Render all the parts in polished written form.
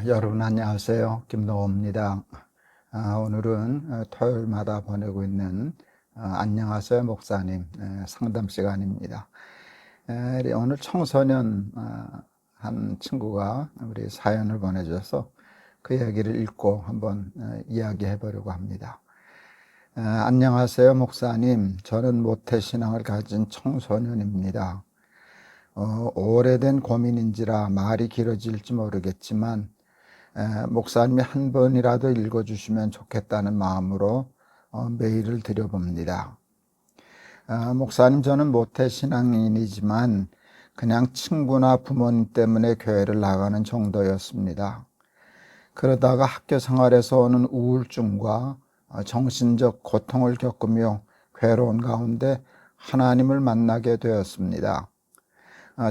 여러분 안녕하세요. 김노호입니다. 오늘은 토요일마다 보내고 있는 안녕하세요 목사님 상담 시간입니다. 오늘 청소년 한 친구가 우리 사연을 보내줘서 그 얘기를 읽고 한번 이야기해 보려고 합니다. 안녕하세요 목사님, 저는 모태신앙을 가진 청소년입니다. 오래된 고민인지라 말이 길어질지 모르겠지만 목사님이 한 번이라도 읽어주시면 좋겠다는 마음으로 메일을 드려봅니다. 목사님, 저는 모태신앙인이지만 그냥 친구나 부모님 때문에 교회를 나가는 정도였습니다. 그러다가 학교 생활에서 오는 우울증과 정신적 고통을 겪으며 괴로운 가운데 하나님을 만나게 되었습니다.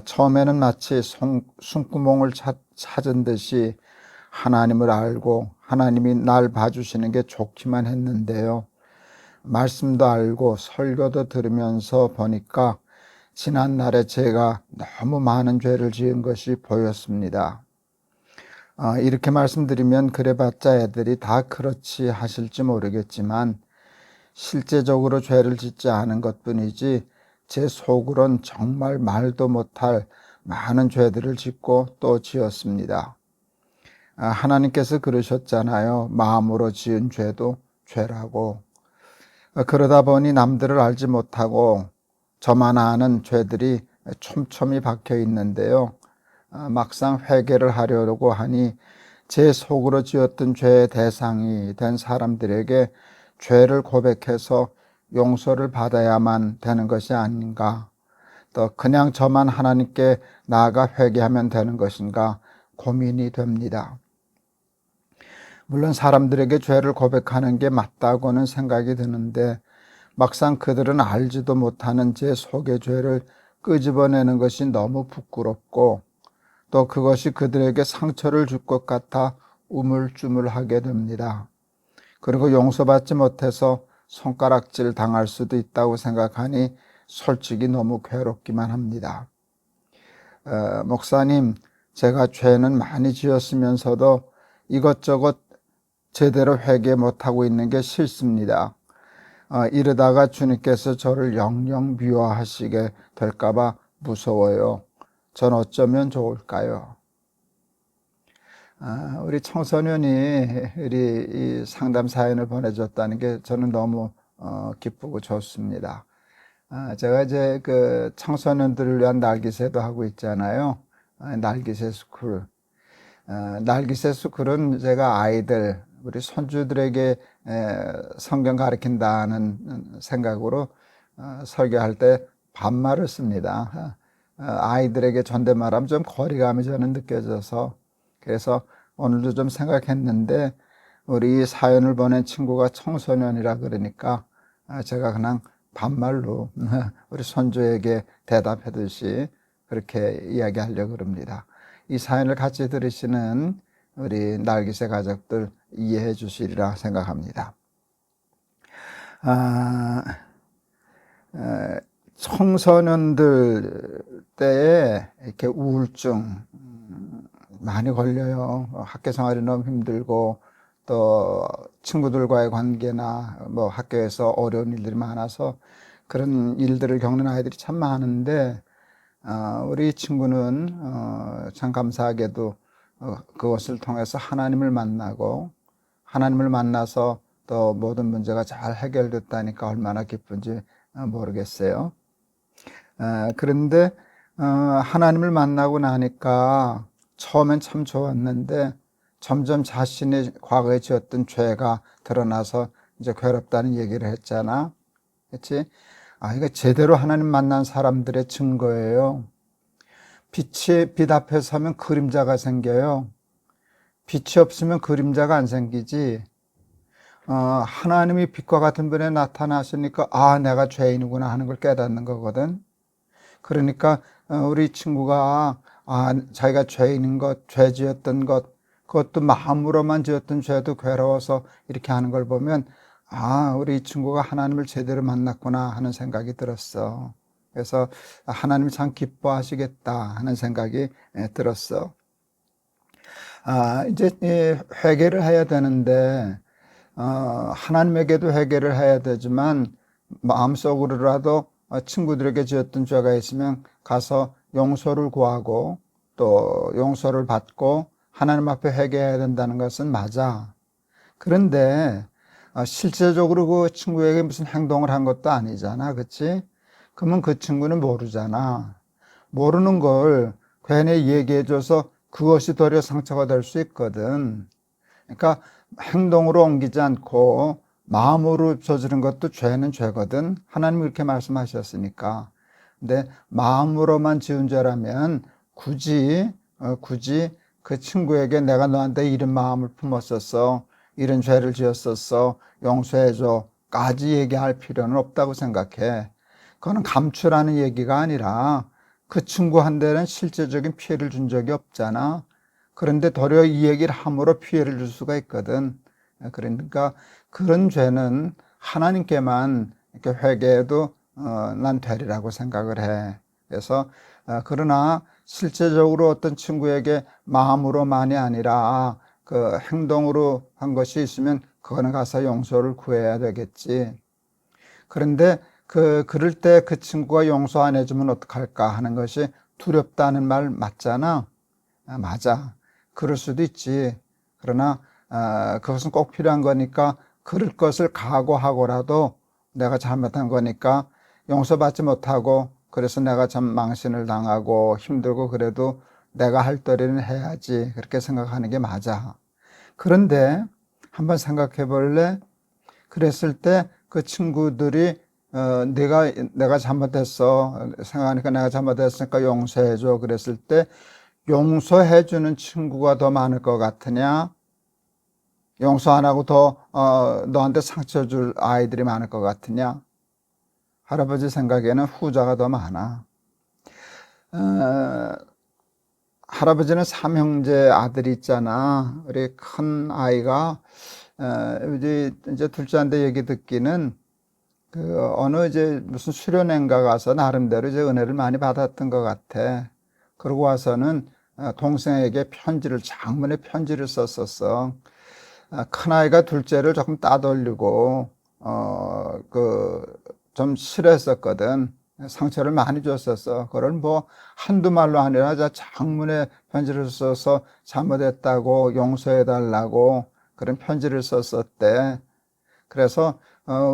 처음에는 마치 숨구멍을 찾은 듯이 하나님을 알고 하나님이 날 봐주시는 게 좋기만 했는데요. 말씀도 알고 설교도 들으면서 보니까 지난날에 제가 너무 많은 죄를 지은 것이 보였습니다. 이렇게 말씀드리면 그래봤자 애들이 다 그렇지 하실지 모르겠지만 실제적으로 죄를 짓지 않은 것뿐이지 제 속으론 정말 말도 못할 많은 죄들을 짓고 또 지었습니다. 하나님께서 그러셨잖아요. 마음으로 지은 죄도 죄라고. 그러다 보니 남들을 알지 못하고 저만 아는 죄들이 촘촘히 박혀 있는데요. 막상 회개를 하려고 하니 제 속으로 지었던 죄의 대상이 된 사람들에게 죄를 고백해서 용서를 받아야만 되는 것이 아닌가, 또 그냥 저만 하나님께 나아가 회개하면 되는 것인가 고민이 됩니다. 물론 사람들에게 죄를 고백하는 게 맞다고는 생각이 드는데 막상 그들은 알지도 못하는 제 속의 죄를 끄집어내는 것이 너무 부끄럽고 또 그것이 그들에게 상처를 줄 것 같아 우물쭈물하게 됩니다. 그리고 용서받지 못해서 손가락질 당할 수도 있다고 생각하니 솔직히 너무 괴롭기만 합니다. 목사님, 제가 죄는 많이 지었으면서도 이것저것 제대로 회개 못하고 있는 게 싫습니다. 이러다가 주님께서 저를 영영 미워하시게 될까봐 무서워요. 전 어쩌면 좋을까요? 우리 청소년이 우리 이 상담 사연을 보내줬다는 게 저는 너무 기쁘고 좋습니다. 제가 이제 그 청소년들을 위한 날기새도 하고 있잖아요. 날기새 스쿨. 날기새 스쿨은 제가 아이들, 우리 손주들에게 성경 가르친다는 생각으로 설교할 때 반말을 씁니다. 아이들에게 존댓말하면 좀 거리감이 저는 느껴져서, 그래서 오늘도 좀 생각했는데 우리 사연을 보낸 친구가 청소년이라 그러니까 제가 그냥 반말로 우리 손주에게 대답하듯이 그렇게 이야기하려고 합니다. 이 사연을 같이 들으시는 우리 날기새 가족들 이해해 주시리라 생각합니다. 청소년들 때에 이렇게 우울증 많이 걸려요. 학교 생활이 너무 힘들고 또 친구들과의 관계나 뭐 학교에서 어려운 일들이 많아서 그런 일들을 겪는 아이들이 참 많은데 우리 친구는 참 감사하게도 그것을 통해서 하나님을 만나고 하나님을 만나서 또 모든 문제가 잘 해결됐다니까 얼마나 기쁜지 모르겠어요. 그런데 하나님을 만나고 나니까 처음엔 참 좋았는데 점점 자신의 과거에 지었던 죄가 드러나서 이제 괴롭다는 얘기를 했잖아. 그렇지? 이거 제대로 하나님 만난 사람들의 증거예요. 빛 앞에 서면 그림자가 생겨요. 빛이 없으면 그림자가 안 생기지. 하나님이 빛과 같은 분에 나타나시니까 내가 죄인이구나 하는 걸 깨닫는 거거든. 그러니까 우리 친구가 자기가 죄인인 것, 죄 지었던 것, 그것도 마음으로만 지었던 죄도 괴로워서 이렇게 하는 걸 보면 우리 친구가 하나님을 제대로 만났구나 하는 생각이 들었어. 그래서 하나님이 참 기뻐하시겠다 하는 생각이 들었어. 이제 회개를 해야 되는데, 하나님에게도 회개를 해야 되지만, 마음속으로라도 친구들에게 지었던 죄가 있으면 가서 용서를 구하고, 또 용서를 받고, 하나님 앞에 회개해야 된다는 것은 맞아. 그런데, 실제적으로 그 친구에게 무슨 행동을 한 것도 아니잖아. 그치? 그러면 그 친구는 모르잖아. 모르는 걸 괜히 얘기해줘서 그것이 도리어 상처가 될 수 있거든. 그러니까 행동으로 옮기지 않고 마음으로 저지른 것도 죄는 죄거든. 하나님이 그렇게 말씀하셨으니까. 근데 마음으로만 지은 죄라면 굳이 그 친구에게 내가 너한테 이런 마음을 품었었어, 이런 죄를 지었었어, 용서해줘 까지 얘기할 필요는 없다고 생각해. 그거는 감추라는 얘기가 아니라 그 친구한테는 실제적인 피해를 준 적이 없잖아. 그런데 도리어 이 얘기를 함으로 피해를 줄 수가 있거든. 그러니까 그런 죄는 하나님께만 이렇게 회개해도 난 되리라고 생각을 해. 그래서 그러나 실제적으로 어떤 친구에게 마음으로만이 아니라 그 행동으로 한 것이 있으면 그거는 가서 용서를 구해야 되겠지. 그런데 그럴 때 그 친구가 용서 안 해주면 어떡할까 하는 것이 두렵다는 말 맞잖아. 맞아. 그럴 수도 있지. 그러나 그것은 꼭 필요한 거니까 그럴 것을 각오하고라도 내가 잘못한 거니까 용서받지 못하고 그래서 내가 참 망신을 당하고 힘들고 그래도 내가 할 도리는 해야지. 그렇게 생각하는 게 맞아. 그런데 한번 생각해 볼래? 그랬을 때 그 친구들이 내가 잘못했어. 생각하니까 내가 잘못했으니까 용서해줘. 그랬을 때 용서해주는 친구가 더 많을 것 같으냐? 용서 안 하고 더 너한테 상처 줄 아이들이 많을 것 같으냐? 할아버지 생각에는 후자가 더 많아. 어, 할아버지는 삼형제 아들이 있잖아. 우리 큰 아이가 이제 둘째한테 얘기 듣기는 어느 이제 무슨 수련회인가 가서 나름대로 이제 은혜를 많이 받았던 것 같아. 그러고 와서는 동생에게 장문의 편지를 썼었어. 큰아이가 둘째를 조금 따돌리고, 좀 싫어했었거든. 상처를 많이 줬었어. 그걸 뭐 한두 말로 아니라 장문의 편지를 써서 잘못했다고 용서해달라고 그런 편지를 썼었대. 그래서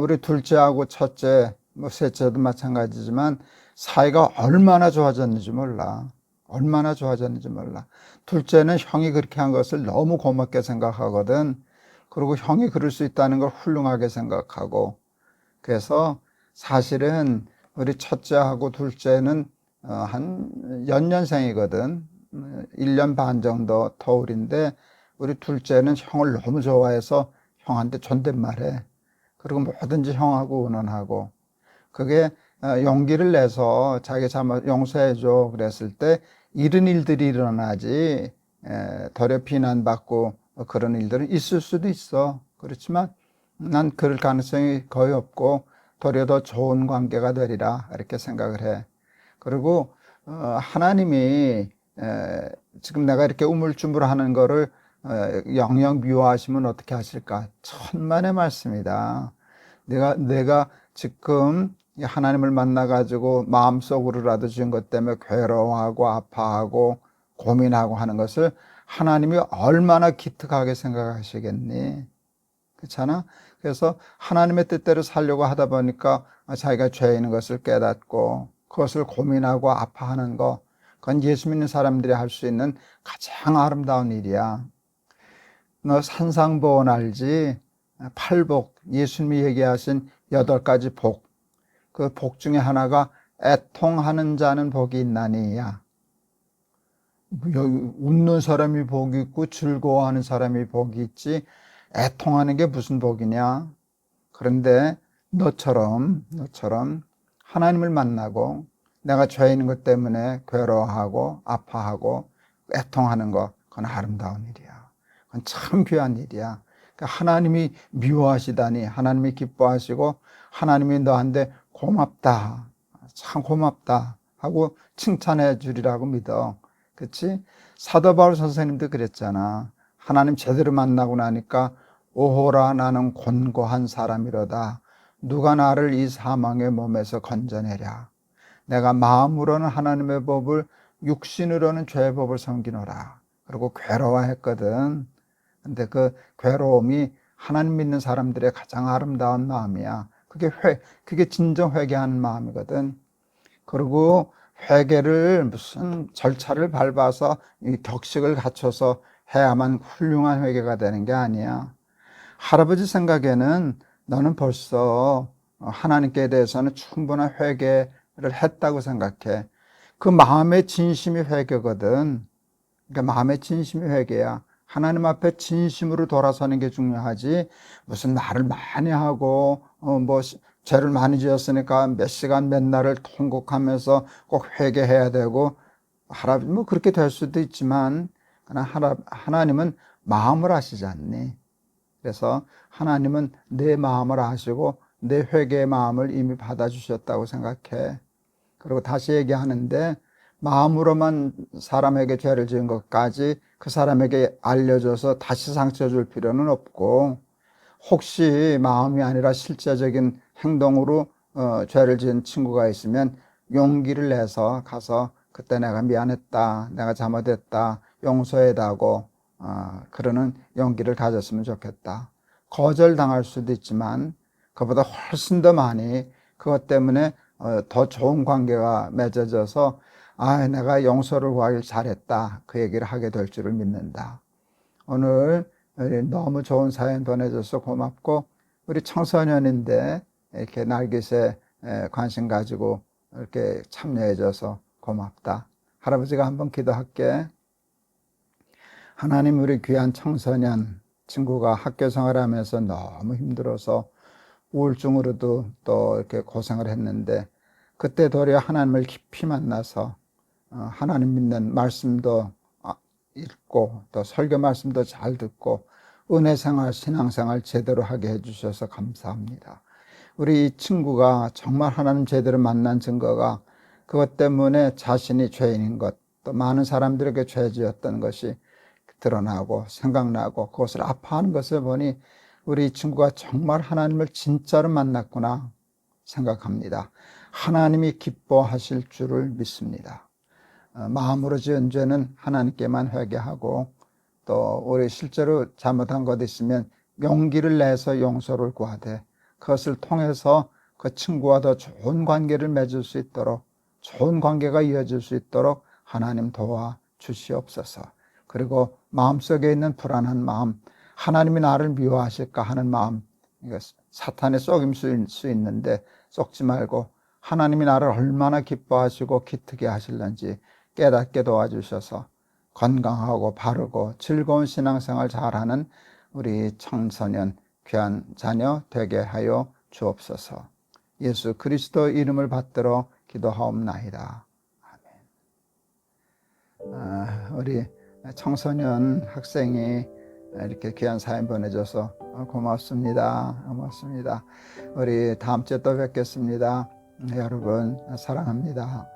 우리 둘째하고 첫째, 뭐 셋째도 마찬가지지만 사이가 얼마나 좋아졌는지 몰라. 얼마나 좋아졌는지 몰라. 둘째는 형이 그렇게 한 것을 너무 고맙게 생각하거든. 그리고 형이 그럴 수 있다는 걸 훌륭하게 생각하고. 그래서 사실은 우리 첫째하고 둘째는 한 연년생이거든. 1년 반 정도 터울인데 우리 둘째는 형을 너무 좋아해서 형한테 존댓말해. 그리고 뭐든지 형하고 의논하고. 그게 용기를 내서 자기 잘못 용서해줘 그랬을 때 이런 일들이 일어나지 도리어 비난받고 그런 일들은 있을 수도 있어. 그렇지만 난 그럴 가능성이 거의 없고 도리어 더 좋은 관계가 되리라 이렇게 생각을 해. 그리고 하나님이 지금 내가 이렇게 우물쭈물하는 거를 영영 미워하시면 어떻게 하실까? 천만의 말씀이다. 내가 지금 하나님을 만나가지고 마음속으로라도 지은 것 때문에 괴로워하고 아파하고 고민하고 하는 것을 하나님이 얼마나 기특하게 생각하시겠니? 그렇잖아? 그래서 하나님의 뜻대로 살려고 하다 보니까 자기가 죄인인 것을 깨닫고 그것을 고민하고 아파하는 거, 그건 예수 믿는 사람들이 할 수 있는 가장 아름다운 일이야. 너 산상보원 알지? 팔복, 예수님이 얘기하신 8가지 복. 그 복 중에 하나가 애통하는 자는 복이 있나니야. 웃는 사람이 복이 있고 즐거워하는 사람이 복이 있지 애통하는 게 무슨 복이냐? 그런데 너처럼 하나님을 만나고 내가 죄인인 것 때문에 괴로워하고 아파하고 애통하는 거, 그건 아름다운 일이야. 그건 참 귀한 일이야. 그러니까 하나님이 미워하시다니, 하나님이 기뻐하시고 하나님이 너한테 고맙다, 참 고맙다 하고 칭찬해 주리라고 믿어. 그치? 사도 바울 선생님도 그랬잖아. 하나님 제대로 만나고 나니까 오호라 나는 곤고한 사람이로다. 누가 나를 이 사망의 몸에서 건져내랴. 내가 마음으로는 하나님의 법을 육신으로는 죄의 법을 섬기노라. 그리고 괴로워했거든. 근데 그 괴로움이 하나님 믿는 사람들의 가장 아름다운 마음이야. 그게 진정 회개하는 마음이거든. 그리고 회개를 무슨 절차를 밟아서 이 격식을 갖춰서 해야만 훌륭한 회개가 되는 게 아니야. 할아버지 생각에는 너는 벌써 하나님께 대해서는 충분한 회개를 했다고 생각해. 그 마음의 진심이 회개거든. 그러니까 마음의 진심이 회개야. 하나님 앞에 진심으로 돌아서는 게 중요하지. 무슨 말을 많이 하고 죄를 많이 지었으니까 몇 시간 몇 날을 통곡하면서 꼭 회개해야 되고, 할아버지 뭐 그렇게 될 수도 있지만 그러나 하나님은 마음을 아시지 않니? 그래서 하나님은 내 마음을 아시고 내 회개의 마음을 이미 받아주셨다고 생각해. 그리고 다시 얘기하는데, 마음으로만 사람에게 죄를 지은 것까지 그 사람에게 알려줘서 다시 상처 줄 필요는 없고, 혹시 마음이 아니라 실제적인 행동으로 죄를 지은 친구가 있으면 용기를 내서 가서 그때 내가 미안했다, 내가 잘못했다, 용서해다고 그러는 용기를 가졌으면 좋겠다. 거절당할 수도 있지만 그보다 훨씬 더 많이 그것 때문에 더 좋은 관계가 맺어져서 내가 용서를 구하길 잘했다, 그 얘기를 하게 될 줄을 믿는다. 오늘 너무 좋은 사연 보내줘서 고맙고, 우리 청소년인데 이렇게 날깃에 관심 가지고 이렇게 참여해줘서 고맙다. 할아버지가 한번 기도할게. 하나님, 우리 귀한 청소년 친구가 학교 생활하면서 너무 힘들어서 우울증으로도 또 이렇게 고생을 했는데, 그때 도리어 하나님을 깊이 만나서 하나님 믿는 말씀도 읽고 또 설교 말씀도 잘 듣고 은혜 생활, 신앙 생활 제대로 하게 해주셔서 감사합니다. 우리 이 친구가 정말 하나님 제대로 만난 증거가 그것 때문에 자신이 죄인인 것, 또 많은 사람들에게 죄 지었던 것이 드러나고 생각나고 그것을 아파하는 것을 보니 우리 이 친구가 정말 하나님을 진짜로 만났구나 생각합니다. 하나님이 기뻐하실 줄을 믿습니다. 마음으로 지은 죄는 하나님께만 회개하고, 또 우리 실제로 잘못한 것 있으면 용기를 내서 용서를 구하되, 그것을 통해서 그 친구와 더 좋은 관계를 맺을 수 있도록, 좋은 관계가 이어질 수 있도록 하나님 도와 주시옵소서. 그리고 마음속에 있는 불안한 마음, 하나님이 나를 미워하실까 하는 마음, 이거 사탄의 속임수일 수 있는데 속지 말고 하나님이 나를 얼마나 기뻐하시고 기특해 하실는지 깨닫게 도와주셔서 건강하고 바르고 즐거운 신앙생활 잘하는 우리 청소년 귀한 자녀 되게 하여 주옵소서. 예수 그리스도 이름을 받들어 기도하옵나이다. 아멘. 우리 청소년 학생이 이렇게 귀한 사연 보내줘서 고맙습니다. 고맙습니다. 우리 다음 주에 또 뵙겠습니다. 여러분 사랑합니다.